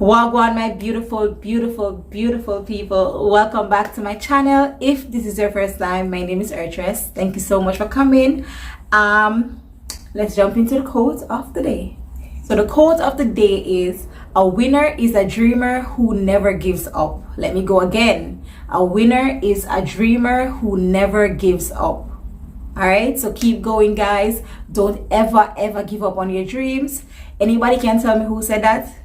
Wagwan, my beautiful people, welcome back to my channel. If this is your first time, my name is Ertress. Thank you so much for coming. Let's jump into the quote of the day. So the quote of the day is, a winner is a dreamer who never gives up. Let me go again. A winner is a dreamer who never gives up. All right, so keep going, guys. Don't ever give up on your dreams. Anybody can tell me who said that?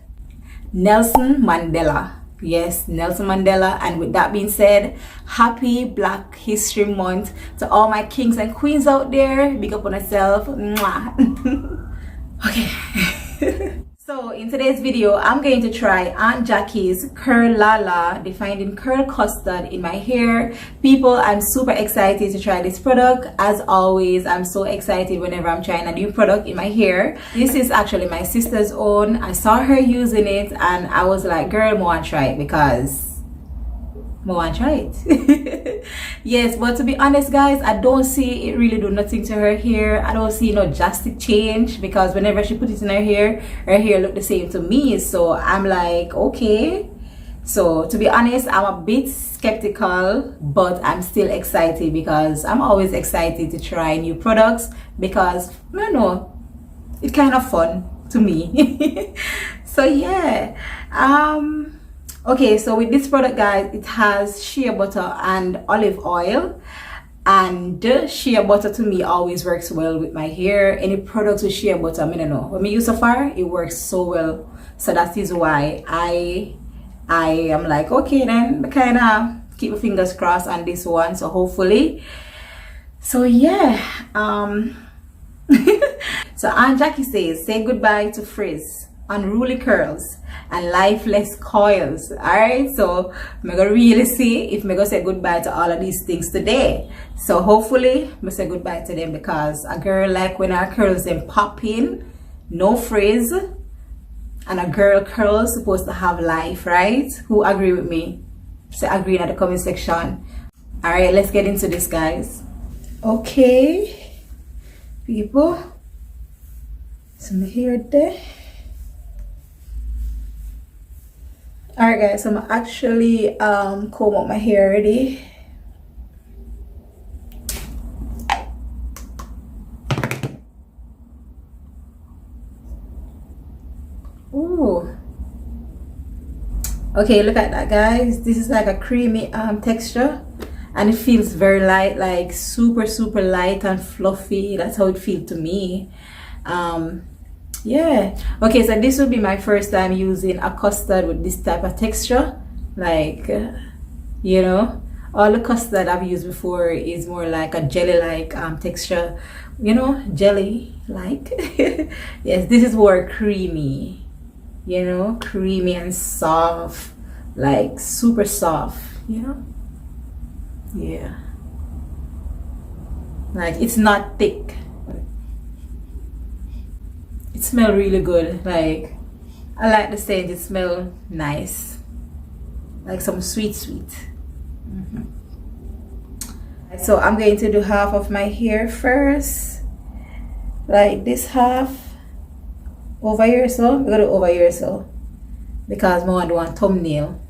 Nelson Mandela. Yes, Nelson Mandela. And with that being said, happy Black History Month to all my kings and queens out there. Big up on yourself. Mwah. Okay. So in today's video, I'm going to try Aunt Jackie's Curl Lala Defining Curl Custard in my hair. People, I'm super excited to try this product. As always, I'm so excited whenever I'm trying a new product in my hair. This is actually my sister's own. I saw her using it and I was like, girl, I want to try it because I want to try it. Yes, but to be honest, guys, I don't see it really do nothing to her hair. I don't see no drastic change because whenever she put it in her hair look the same to me. So I'm like, okay. So to be honest, I'm a bit skeptical, but I'm still excited because I'm always excited to try new products because I don't know, it's kind of fun to me. So yeah. Okay, so with this product, guys, it has shea butter and olive oil, and shea butter to me always works well with my hair. Any products with shea butter, I don't know, when we use so far, it works so well. So that is why I am like, okay, then kind of keep my fingers crossed on this one. So hopefully, so yeah. So Aunt Jackie says, say goodbye to frizz, unruly curls, and lifeless coils. All right, so I'm gonna really see if I'm gonna say goodbye to all of these things today. So hopefully I'm say goodbye to them because a girl like when our curls them pop in, no frizz, and a girl curls supposed to have life, right? Who agree with me? Say agree in the comment section. All right, let's get into this, guys. Okay, people, some hair there. Alright, guys, so I'm actually comb up my hair already. Ooh. Okay, look at that, guys. This is like a creamy texture and it feels very light, like super light and fluffy. That's how it feels to me. Yeah, okay, so this will be my first time using a custard with this type of texture. Like you know, all the custard I've used before is more like a jelly like texture, you know, jelly like. Yes, this is more creamy, you know, creamy and soft, like super soft, you know. Yeah, like it's not thick. It smells really good. Like I like the scent. It smells nice, like some sweet. So I'm going to do half of my hair first, like this half over here. So I'm gonna do over here so because I want to do a thumbnail.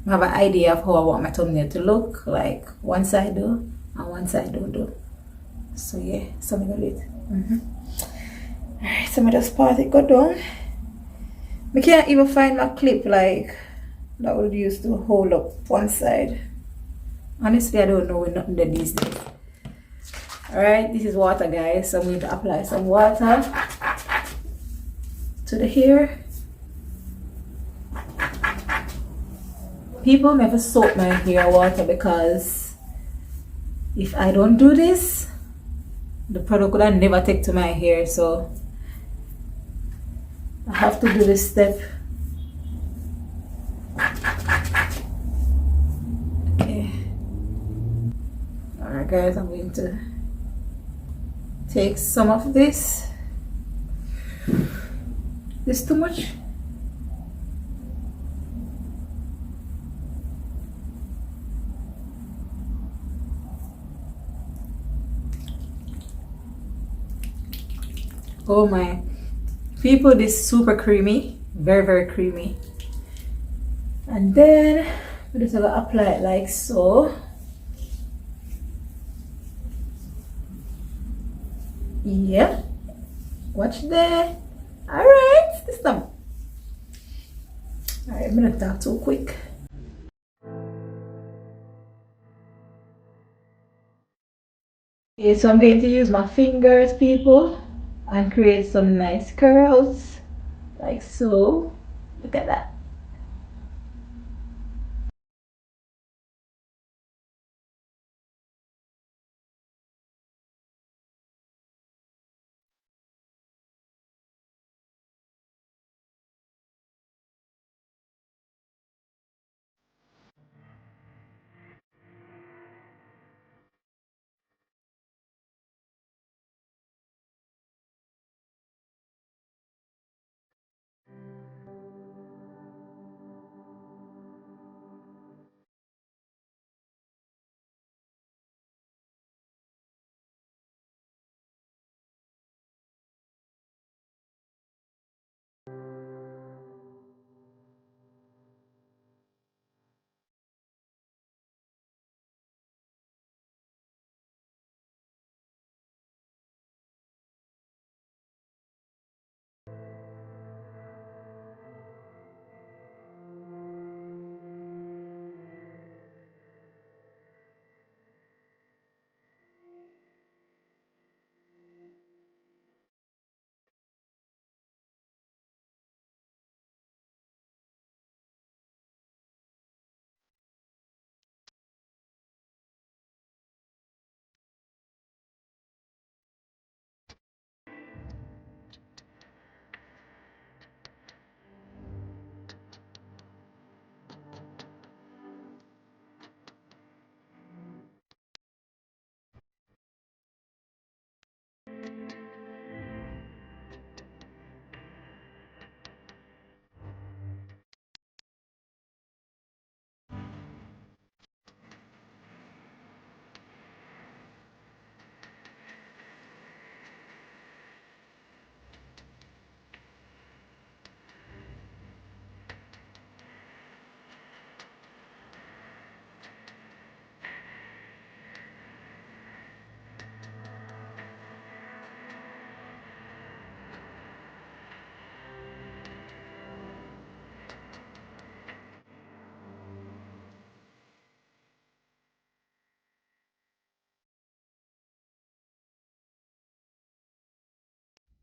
I have an idea of how I want my thumbnail to look. Like one side do and one side don't do. So yeah, so I'm gonna do it. Alright, so I just part it, go down. I can't even find my clip like that would use to hold up one side. Honestly, I don't know where nothing there these days. Alright, this is water, guys. So I'm going to apply some water to the hair. People never soak my hair water because if I don't do this, the product would never take to my hair. So I have to do this step. Okay. Alright, guys, I'm going to take some of this. This too much? Oh my. People, this is super creamy, very creamy. And then we just gonna apply it like so. Yeah, watch there. All right, this time. All right, I'm gonna talk too quick. Okay, so I'm going to use my fingers, people, and create some nice curls, like so. Look at that.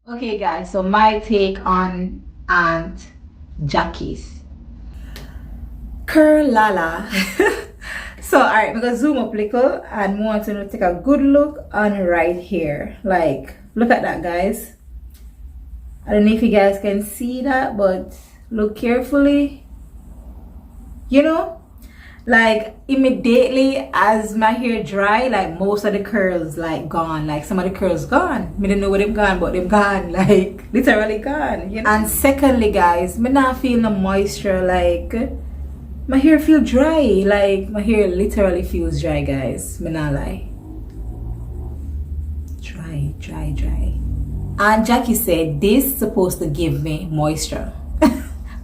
Okay guys, so my take on Aunt Jackie's curl lala. So alright, I'm gonna zoom up a little and want to take a good look on right here. Like, look at that guys. I don't know if you guys can see that, but look carefully. You know, like immediately as my hair dry, like most of the curls like gone, like some of the curls gone. Me don't know where they've gone, but they've gone, like literally gone, you know. And secondly guys, me not feel no moisture. Like my hair feel dry, like my hair literally feels dry guys, me not lie. Dry. And Jackie said this supposed to give me moisture.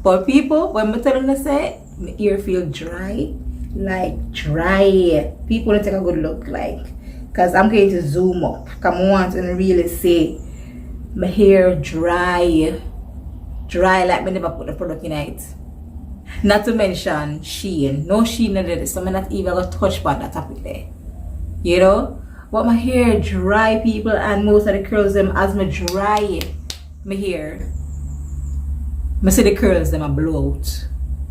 But people, when me telling them say my ear feel dry, like dry. People don't take a good look, like, because I'm going to zoom up. Come on and really see my hair dry like me never put the product in it. Not to mention sheen. No sheen in it, so I'm not even gonna touch on that topic there. You know? But my hair dry people, and most of the curls them as me dry my hair. Me see the curls them a blow out.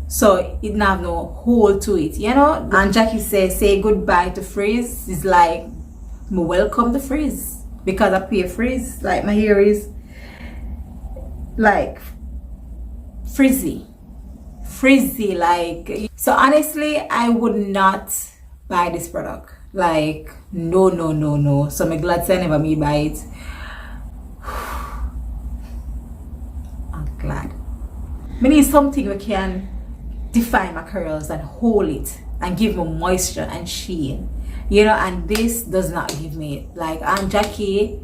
So it not have no hole to it, you know. And Jackie says say goodbye to Frizz. It's like me welcome the Frizz because I pay Frizz. Like my hair is like frizzy, like. So honestly, I would not buy this product. Like no. So I'm glad I never me buy it. I'm glad. I need something we can define my curls and hold it and give me moisture and sheen, you know. And this does not give me it. Like Jackie,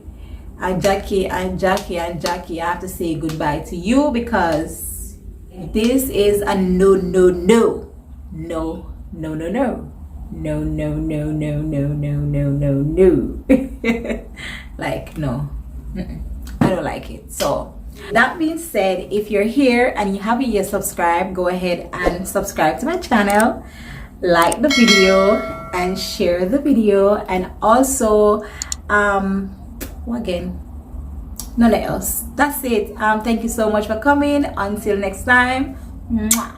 I have to say goodbye to you because This is a no, no, no. No, no, no, no. No, no, no, no, no, no, no, no, no. Like, no. I don't like it. So that being said, if you're here and you haven't yet subscribed, go ahead and subscribe to my channel, like the video and share the video, and also again, nothing else. That's it. Thank you so much for coming. Until next time. Mwah.